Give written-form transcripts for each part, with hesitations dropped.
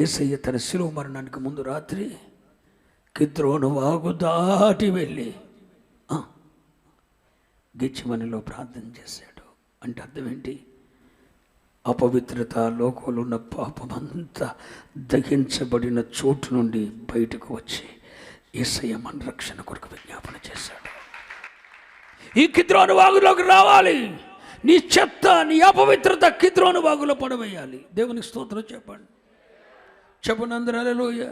యేసయ్య తన శిలువ మరణానికి ముందు రాత్రి కిద్రోను వాగు దాటి వెళ్ళి గెత్సేమనీలో ప్రార్థన చేశాడు. అంటే అర్థం ఏంటి? అపవిత్రత, లోకంలో ఉన్న పాపమంతా దహించబడిన చోటు నుండి బయటకు వచ్చి యేసయ్య మన రక్షణ కొరకు విజ్ఞాపన చేశాడు. ఈ కిద్రోను వాగులోకి రావాలి. నీ చెత్త, నీ అపవిత్రత కిద్రోను వాగులో పడవేయాలి. దేవునికి స్తోత్రం చెప్పండి. చెప్పనందరూ హల్లెలూయా.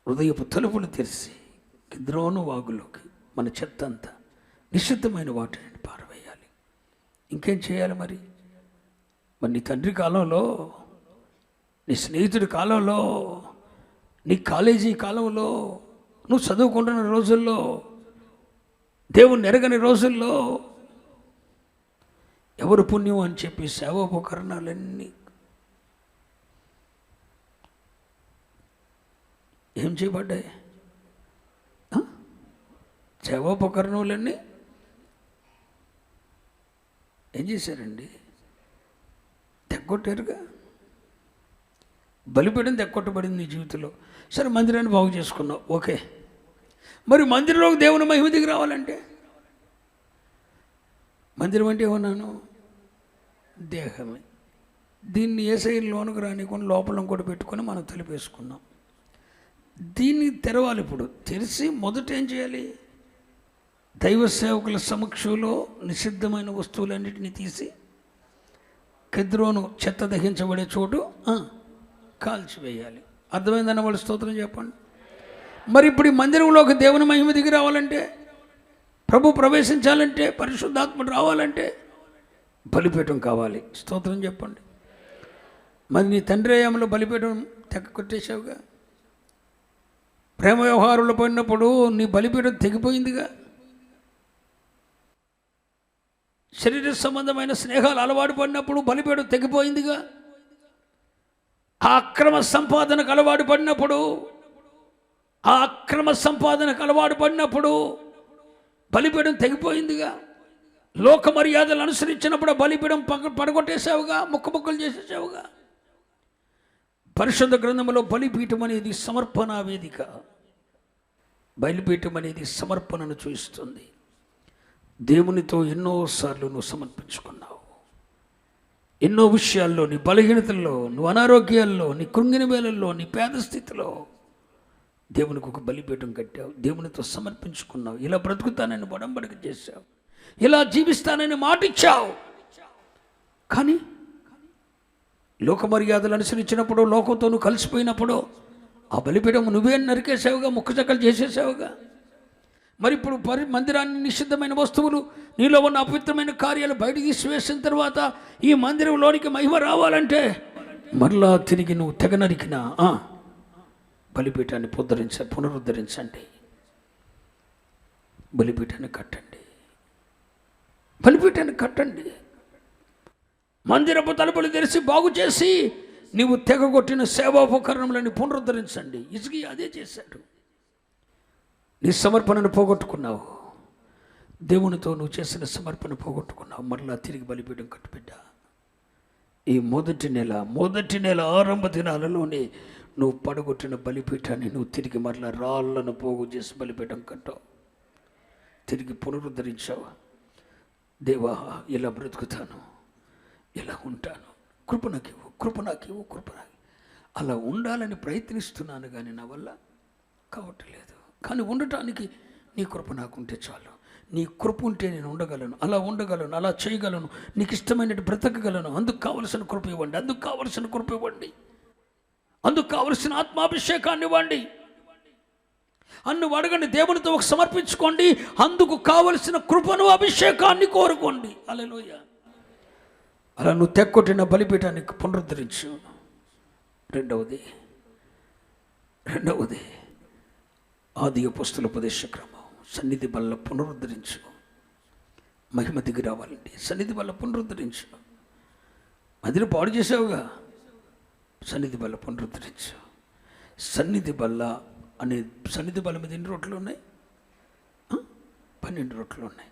హృదయపు తలుపులు తెరిచి కిద్రోను వాగులోకి మన చెత్త అంతా, నిషిద్ధమైన వాటిని పారవేయాలి. ఇంకేం చేయాలి మరి? నీ తండ్రి కాలంలో, నీ స్నేహితుడి కాలంలో, నీ కాలేజీ కాలంలో, నువ్వు చదువుకుంటున్న రోజుల్లో, దేవుని ఎరగని రోజుల్లో ఎవరు పుణ్యం అని చెప్పి సేవోపకరణాలన్నీ ఏం చేయబడ్డాయి? సేవోపకరణాలన్నీ ఏం చేశారండి? తెగొట్టారుగా. బలిపీఠం తెగొట్టబడింది నీ జీవితంలో. సరే, మందిరాన్ని బాగు చేసుకున్నావు, ఓకే. మరి మందిరంలోకి దేవుని మహిమ దిగి రావాలంటే, మందిరం అంటే ఏమన్నాను? దేహమే. దీన్ని యేసయ్య లోనికి రానికుండా లోపల కూడా పెట్టుకొని మనం తలిపేసుకున్నాం. దీన్ని తెరవాలి. ఇప్పుడు తెరిచి మొదట ఏం చేయాలి? దైవ సేవకుల సమక్షంలో నిషిద్ధమైన వస్తువులన్నిటినీ తీసి కిద్రోను చెత్త దహించబడే చోటు కాల్చివేయాలి. అర్థమైందన్న వాళ్ళు స్తోత్రం చెప్పండి. మరి ఇప్పుడు ఈ మందిరంలోకి దేవుని మహిమ దిగి రావాలంటే, ప్రభు ప్రవేశించాలంటే, పరిశుద్ధాత్ముడు రావాలంటే బలిపీఠం కావాలి. స్తోత్రం చెప్పండి. మరి నీ తండ్రి అయ్యంలో బలిపీఠం తెగ కొట్టేశావుగా. ప్రేమ వ్యవహారంలో పడినప్పుడు నీ బలిపీఠం తెగిపోయిందిగా. శరీర సంబంధమైన స్నేహాలు అలవాటు పడినప్పుడు బలిపీఠం తెగిపోయిందిగా. ఆ అక్రమ సంపాదనకు అలవాటు పడినప్పుడు బలిపీఠం తెగిపోయిందిగా. లోక మర్యాదలు అనుసరించినప్పుడు బలిపీఠం పడగొట్టేసావుగా, ముక్కలు చేసేసావుగా. పరిశుద్ధ గ్రంథంలో బలిపీఠం అనేది సమర్పణ వేదిక. బలిపీఠం అనేది సమర్పణను చూపిస్తుంది. దేవునితో ఎన్నోసార్లు నువ్వు సమర్పించుకున్నావు. ఎన్నో విషయాల్లో, నీ బలహీనతల్లో, నువ్వు అనారోగ్యాల్లో, నీ కృంగిన వేళల్లో, నీ పేద స్థితిలో దేవునికి ఒక బలిపీఠం కట్టావు. దేవునితో సమర్పించుకున్నావు. ఇలా బ్రతుకుతానని ఒడంబడిక చేశావు. ఇలా జీవిస్తానని మాటిచ్చావు. కానీ లోక మర్యాదలు అనుసరించినప్పుడు, లోకంతో నువ్వు కలిసిపోయినప్పుడు ఆ బలిపీఠం నువ్వే నరికేసావుగా, ముక్కచక్కలు చేసేసావుగా. మరి ఇప్పుడు మందిరాన్ని నిషిద్ధమైన వస్తువులు, నీలో ఉన్న అపవిత్రమైన కార్యాలు బయటికి తీసివేసిన తర్వాత ఈ మందిరంలోనికి మహిమ రావాలంటే మరలా తిరిగి నువ్వు తెగ నరికిన బలిపీఠాన్ని పునరుద్ధరించండి. బలిపీఠాన్ని కట్టండి. మందిరపు తలుపులు తెరిచి బాగు చేసి నీవు తెగగొట్టిన సేవాపకరణములని పునరుద్ధరించండి. హిజ్కియా అదే చేశాడు. నీ సమర్పణను పోగొట్టుకున్నావు. దేవునితో నువ్వు చేసిన సమర్పణ పోగొట్టుకున్నావు. మరలా తిరిగి బలిపీఠం కట్టుబిడ్డ. ఈ మొదటి నెల ఆరంభ దినాలలోనే నువ్వు పడగొట్టిన బలిపీఠాన్ని నువ్వు తిరిగి మరలా రాళ్లను పోగు చేసి బలిపీఠం కట్టావు. తిరిగి పునరుద్ధరించావు. దేవా, ఇలా బ్రతుకుతాను, ఇలా ఉంటాను, కృప నాకివ్వు. అలా ఉండాలని ప్రయత్నిస్తున్నాను, కానీ నా వల్ల కావట్లేదు. కానీ ఉండటానికి నీ కృప నాకుంటే చాలు. నీ కృప ఉంటే నేను ఉండగలను, అలా ఉండగలను, అలా చేయగలను, నీకు ఇష్టమైనట్టు బ్రతకగలను. అందుకు కావలసిన కృప ఇవ్వండి, అందుకు కావలసిన ఆత్మాభిషేకాన్ని ఇవ్వండి. అన్ను అడగండి, దేవునితో ఒక సమర్పించుకోండి. అందుకు కావలసిన కృపను, అభిషేకాన్ని కోరుకోండి. హల్లెలూయా. అలా నువ్వు తెక్కొట్టిన బలిపీఠానికి పునరుద్ధరించు. రెండవది ఆది అపోస్తలుల ఉపదేశ క్రమం. సన్నిధి బల్ల పునరుద్ధరించు. మహిమ దిగి రావాలండి. సన్నిధి బల్ల పునరుద్ధరించు. మదిని పాడు చేసావుగా, సన్నిధి బల్ల పునరుద్ధరించు. సన్నిధి బల్ల మీద ఎన్ని రొట్టెలు ఉన్నాయి? 12 రొట్టెలు ఉన్నాయి.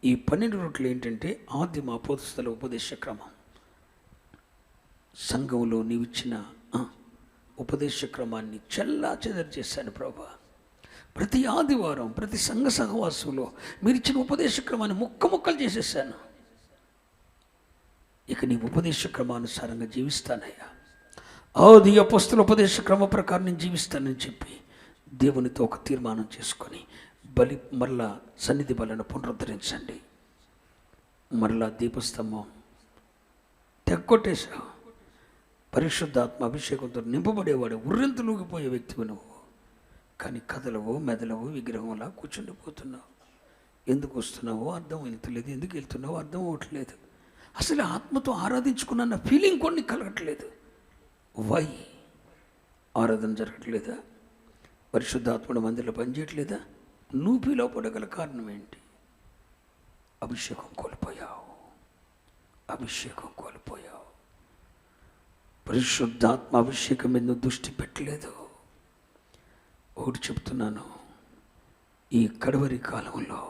ఈ 12 రొట్టెలు ఏంటంటే ఆదిమ అపోస్తలుల ఉపదేశ క్రమం. సంఘంలో నీవిచ్చిన ఉపదేశ క్రమాన్ని చెల్లా చెదరు చేశాను ప్రభా. ప్రతి ఆదివారం ప్రతి సంఘ సహవాసంలో మీరు ఇచ్చిన ఉపదేశ క్రమాన్ని ముక్కలు చేసేసాను. ఇక నీ ఉపదేశ క్రమానుసారంగా జీవిస్తానయ్యా. ఆది అపొస్తలుల ఉపదేశ క్రమ ప్రకారం నేను జీవిస్తానని చెప్పి దేవునితో ఒక తీర్మానం చేసుకొని మరలా సన్నిధి బలను పునరుద్ధరించండి. మరలా దీపస్తంభం తెగ్గొట్టేశావు. పరిశుద్ధాత్మ అభిషేకంతో నింపబడేవాడు ఉర్రెంతలూగిపోయే వ్యక్తివి నువ్వు. కానీ కథలవు మెదలవు విగ్రహంలా కూర్చుండిపోతున్నావు. ఎందుకు వస్తున్నావో అర్థం వెళ్తలేదు, ఎందుకు వెళ్తున్నావో అర్థం అవ్వట్లేదు. అసలు ఆత్మతో ఆరాధించుకున్న ఫీలింగ్ కొన్ని కలగట్లేదు. వై? ఆరాధన జరగట్లేదా? పరిశుద్ధాత్ముడు మందిలో పనిచేయట్లేదా? నువ్వు ఫీల్ పడగల కారణం ఏంటి? అభిషేకం కోల్పోయావు. అభిషేకం కోల్పోయావు. పరిశుద్ధాత్మ అభిషేకం మీద దృష్టి పెట్టలేదు. ఒకటి చెప్తున్నాను, ఈ కడవరి కాలంలో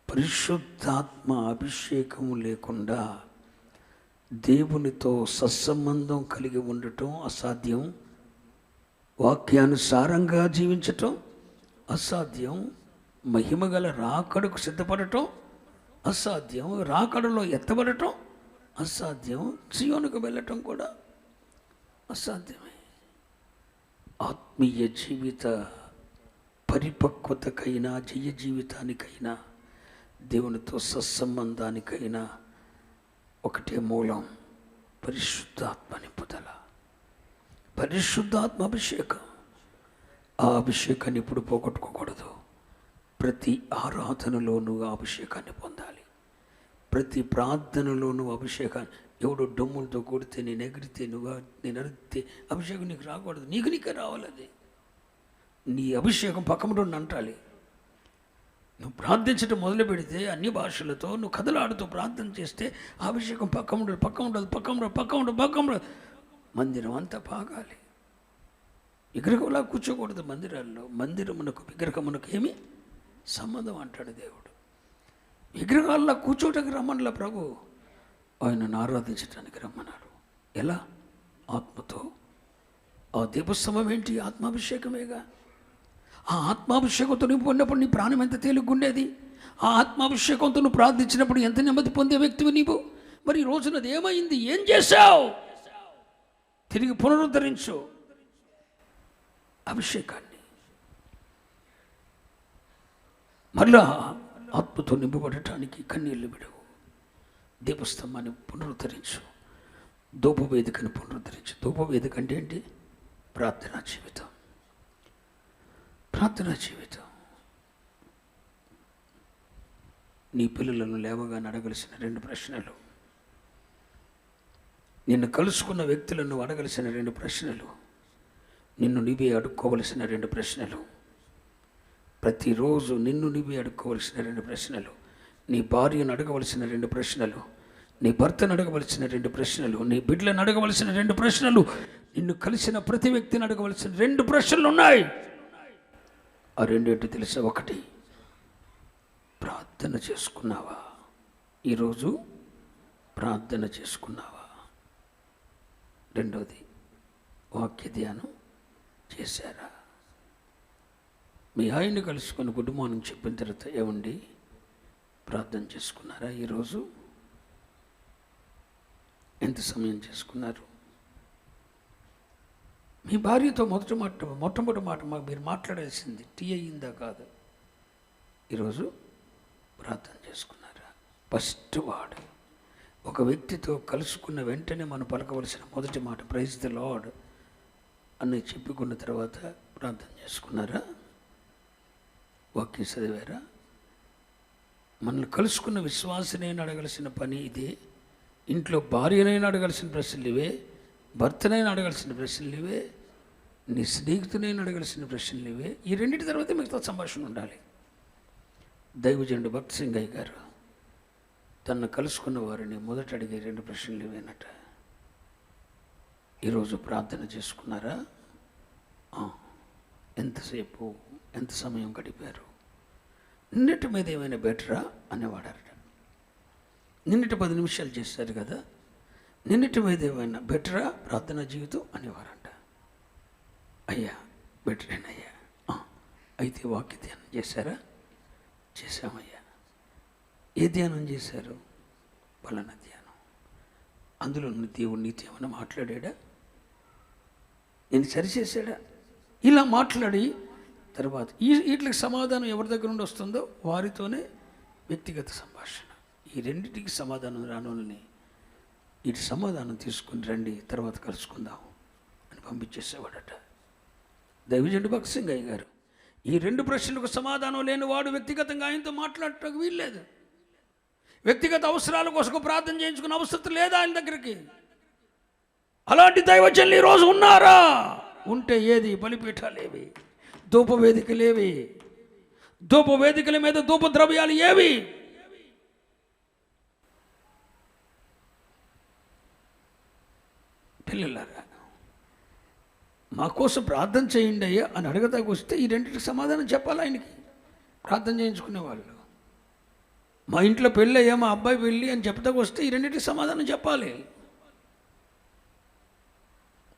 పరిశుద్ధాత్మ అభిషేకము లేకుండా దేవునితో సత్సంబంధం కలిగి ఉండటం అసాధ్యం. వాక్యానుసారంగా జీవించటం అసాధ్యం. మహిమగల రాకడకు సిద్ధపడటం అసాధ్యం. రాకడలో ఎత్తబడటం అసాధ్యం. సియోనుకు వెళ్ళటం కూడా అసాధ్యమే. ఆత్మీయ జీవిత పరిపక్వతకైనా జయ జీవితానికైనా దేవునితో సత్సంబంధానికైనా ఒకటే మూలం, పరిశుద్ధాత్మ నింపుదల, పరిశుద్ధాత్మ అభిషేకం. ఆ అభిషేకాన్ని ఇప్పుడు పోగొట్టుకోకూడదు. ప్రతి ఆరాధనలోనూ ఆ అభిషేకాన్ని పొందాలి. ప్రతి ప్రార్థనలోనూ అభిషేకాన్ని. ఎవడో డొమ్ములతో కొడితే నేను ఎగిరితే నేను అరిగితే అభిషేకం నీకు రాకూడదు. నీకే రావాలి. అది నీ అభిషేకం పక్కముండి అంటాలి. నువ్వు ప్రార్థించడం మొదలు పెడితే అన్ని భాషలతో నువ్వు కదలాడుతూ ప్రార్థన చేస్తే ఆ అభిషేకం పక్క ఉండదు. మందిరం అంతా పాగాలి. విగ్రహంలా కూర్చోకూడదు మందిరాల్లో. మందిరమునకు విగ్రహమునకు ఏమి సంబంధం అంటాడు దేవుడు. విగ్రహాల్లో కూర్చోటానికి రమ్మనలా ప్రభు, ఆయనను ఆరాధించడానికి రమ్మన్నాడు. ఎలా? ఆత్మతో. ఆ దీపస్తంభం ఏంటి? ఆత్మాభిషేకమేగా. ఆ ఆత్మాభిషేకంతో నువ్వు పొందినప్పుడు నీ ప్రాణం ఎంత తేలిగ్గుండేది. ఆ ఆత్మాభిషేకంతో నువ్వు ప్రార్థించినప్పుడు ఎంత నెమ్మది పొందే వ్యక్తివి నీవు. మరి ఈ రోజున అది ఏమైంది? ఏం చేశావు? తిరిగి పునరుద్ధరించు అభిషేకాన్ని. మళ్ళా ఆత్మతో నింపబడటానికి కన్నీళ్లు విడవు. దీపస్తంభాన్ని పునరుద్ధరించు. ధూపవేదికను పునరుద్ధరించు. ధూపవేదిక అంటే ఏంటి? ప్రార్థనా జీవితం. ప్రార్థనా జీవితం. నీ పిల్లలను లేవగానే అడగలసిన 2 ప్రశ్నలు, నిన్ను కలుసుకున్న వ్యక్తులను అడగలసిన 2 ప్రశ్నలు, నిన్ను నీవే అడుక్కోవలసిన 2 ప్రశ్నలు, ప్రతిరోజు నిన్ను నీవే అడుక్కోవలసిన 2 ప్రశ్నలు, నీ భార్యను అడగవలసిన 2 ప్రశ్నలు, నీ భర్తను అడగవలసిన 2 ప్రశ్నలు, నీ బిడ్డలను అడగవలసిన 2 ప్రశ్నలు, నిన్ను కలిసిన ప్రతి వ్యక్తిని అడగవలసిన 2 ప్రశ్నలు ఉన్నాయి. ఆ 2 ఏంటో తెలుసా? 1, ప్రార్థన చేసుకున్నావా? ఈరోజు ప్రార్థన చేసుకున్నావా? 2, వాక్య ధ్యానం చేశారా? మీ ఆయన్ని కలుసుకొని గుడ్ మార్నింగ్ చెప్పిన తర్వాత ఏమండి ప్రార్థన చేసుకున్నారా? ఈరోజు ఎంత సమయం చేసుకున్నారు? మీ భార్యతో మొట్టమొదటి మాట మీరు మాట్లాడాల్సింది టీ అయ్యిందా కాదు. ఈరోజు ప్రార్థన చేసుకున్నారా? ఫస్ట్ వాడు ఒక వ్యక్తితో కలుసుకున్న వెంటనే మనం పలకవలసిన మొదటి మాట ప్రైజ్ ది లార్డ్ అని చెప్పుకున్న తర్వాత ప్రార్థన చేసుకున్నారా? వాక్యం చదివారా? మనల్ని కలుసుకున్న విశ్వాసనైనా అడగాల్సిన పని ఇదే. ఇంట్లో భార్యనైనా అడగాల్సిన ప్రశ్నలు ఇవే, భర్తనైనా అడగాల్సిన ప్రశ్నలు ఇవే, నీ స్నేహితునైనా అడగాల్సిన ప్రశ్నలు ఇవే. ఈ 2 తర్వాత మిగతా సంభాషణ ఉండాలి. దైవజనుడు భక్త్ సింగయ్య గారు తనను కలుసుకున్న వారిని మొదట అడిగే 2 ప్రశ్నలు ఇవేనట. ఈరోజు ప్రార్థన చేసుకున్నారా? ఎంతసేపు, ఎంత సమయం గడిపారు? నిన్నటి మీద ఏమైనా బెటరా అనేవాడారట. నిన్నటి 10 నిమిషాలు చేశారు కదా, నిన్నటి మీద ఏమైనా బెటరా ప్రార్థనా జీవితం అనేవారంట. అయ్యా బెటరేనయ్యా. అయితే వాక్య ధ్యానం చేశారా? చేశామయ్యా. ఏ ధ్యానం చేశారు? పలానా ధ్యానం. అందులో దేవుడు నీతో ఏమైనా మాట్లాడా? నేను సరిచేశాడా? ఇలా మాట్లాడి తర్వాత వీటికి సమాధానం ఎవరి దగ్గర నుండి వస్తుందో వారితోనే వ్యక్తిగత సంభాషణ. ఈ రెండింటికి సమాధానం రానోళ్ళని వీటి సమాధానం తీసుకుని రండి, తర్వాత కలుసుకుందాం అని పంపించేసేవాడట. దైవజనుడు భగత్ సింగ్ అయ్య గారు ఈ 2 ప్రశ్నలకు సమాధానం లేని వాడు వ్యక్తిగతంగా ఆయనతో మాట్లాడటానికి వీల్లేదు. వ్యక్తిగత అవసరాల కోసం ప్రార్థన చేయించుకునే అవసరం లేదా ఆయన దగ్గరికి. అలాంటి దైవజనులు ఈరోజు ఉన్నారా? ఉంటే ఏది? బలిపీఠాలేవి? ధూపవేదికలేవి? ధూపవేదికల మీద ధూప ద్రవ్యాలు ఏవి? పిల్లలారా, మా కోసం ప్రార్థన చేయండి అయ్యా అని అడగదాకు వస్తే ఈ రెండింటికి సమాధానం చెప్పాలి ఆయనకి. ప్రార్థన చేయించుకునే వాళ్ళు మా ఇంట్లో పెళ్ళి అయ్యా, మా అబ్బాయి పెళ్ళి అని చెప్తాకు వస్తే ఈ రెండింటికి సమాధానం చెప్పాలి.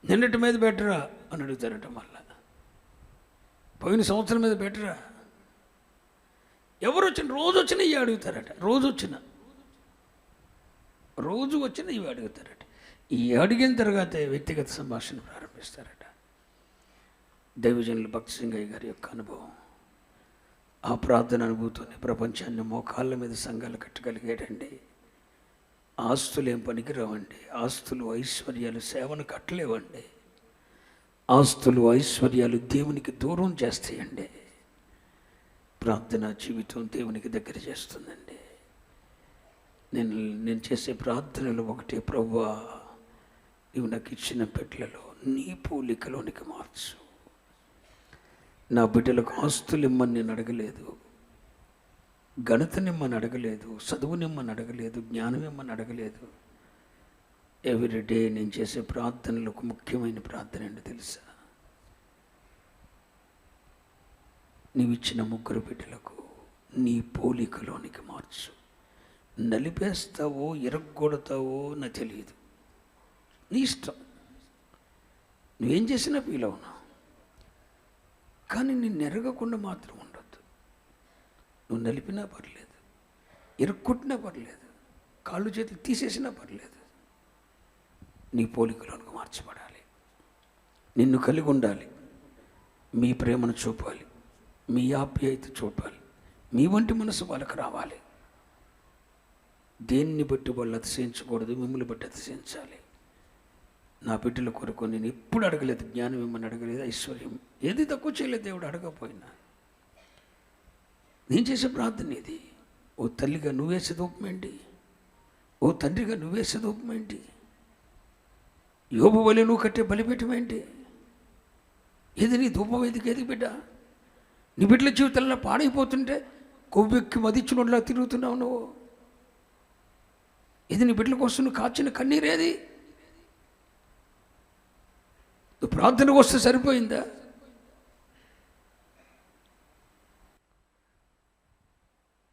నిన్నటి మీద బెటరా అని అడుగుతారట. మళ్ళా పోయిన సంవత్సరం మీద బెటరా? ఎవరు వచ్చిన రోజు వచ్చిన ఇవి అడుగుతారట. రోజు వచ్చిన ఇవి అడుగుతారట. ఈ అడిగిన తర్వాత వ్యక్తిగత సంభాషణ ప్రారంభిస్తారట. దైవజనులు భగత్ సింగ్ అయ్య గారి యొక్క అనుభవం, ఆ ప్రార్థన అనుభూతిని ప్రపంచాన్ని మోకాళ్ళ మీద సంఘాలు కట్టగలిగాడండి. ఆస్తులు ఏం పనికిరావండి. ఆస్తులు ఐశ్వర్యాలు సేవను కట్టలేవండి. ఆస్తులు ఐశ్వర్యాలు దేవునికి దూరం చేస్తాయండి. ప్రార్థన జీవితం దేవునికి దగ్గర చేస్తుందండి. నేను చేసే ప్రార్థనలు ఒకటే, ప్రభువా నీవు నాకు ఇచ్చిన బిడ్డలలో నీ పోలికలోనికి మార్చు. నా బిడ్డలకు ఆస్తులు ఇమ్మని నేను అడగలేదు, ఘనతనిమ్మని అడగలేదు, చదువునిమ్మని అడగలేదు, జ్ఞానం ఇమ్మని అడగలేదు. ఎవ్రీడే నేను చేసే ప్రార్థనలకు ముఖ్యమైన ప్రార్థన ఏంటో తెలుసా? నీవిచ్చిన 3 బిడ్డలకు నీ పోలికలోనికి మార్చు. నలిపేస్తావో ఇరగ్గొడతావో నాకు తెలియదు, నీ ఇష్టం, నువ్వేం చేసినా ఫీల్ అవునా, కానీ నిన్ను ఎరగకుండా మాత్రం ఉండొద్దు. నువ్వు నలిపినా పర్లేదు, ఇరుక్కొట్టినా పర్లేదు, కాళ్ళు చేతులు తీసేసినా పర్లేదు, నీ పోలికలోనికి మార్చబడాలి. నిన్ను కలిగి ఉండాలి, మీ ప్రేమను చూపాలి, మీ ఆప్యాయత చూపాలి, మీ వంటి మనసు వాళ్ళకు రావాలి. దేన్ని బట్టి వాళ్ళు అతిశయించకూడదు, మిమ్మల్ని బట్టి అతిశయించాలి. నా బిడ్డల కొరకు నేను ఎప్పుడు అడగలేదు, జ్ఞానం ఏమని అడగలేదు, ఐశ్వర్యం ఏది తక్కువ చేయలేదు దేవుడు అడగపోయినా. నేను చేసే ప్రార్థన ఇది. ఓ తల్లిగా నువ్వేసే ధూపమేంటి? ఓ తండ్రిగా నువ్వేసే ధూపమేంటి? యోబు వలె నువ్వు కట్టే బలిపీఠమేంటి? ఏది నీ ధూపవేదిక? ఏది బిడ్డ? నీ బిడ్డల జీవితంలో పాడైపోతుంటే కొవ్వెక్కి మదిచ్చినోడ్లా తిరుగుతున్నావు నువ్వు. ఇది నీ బిడ్డల కోసం నువ్వు కాచిన కన్నీరేది? నువ్వు ప్రార్థనకు వస్తే సరిపోయిందా?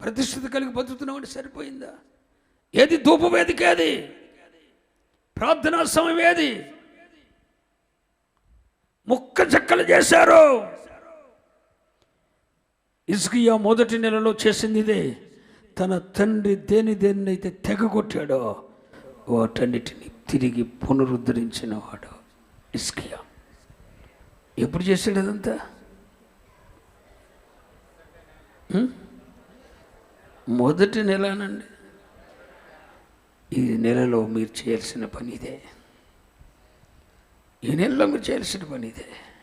ప్రతిష్ఠిత కలిగి బతుకుతున్నావు అంటే సరిపోయిందా? ఏది ధూపవేదిక? ఏది ప్రార్థనా సమయం? ఏది ముక్క చెక్కలు చేశారు? హిజ్కియా మొదటి నెలలో చేసింది ఇదే. తన తండ్రి దేన్నైతే తెగగొట్టాడో వాటన్నిటిని తిరిగి పునరుద్ధరించిన వాడు హిజ్కియా. ఎప్పుడు చేశాడు అదంతా? మొదటి నెలనండి. ఈ నెలలో మీరు చేయాల్సిన పని ఇదే. ఈ నెలలో మీరు చేయాల్సిన పని ఇదే.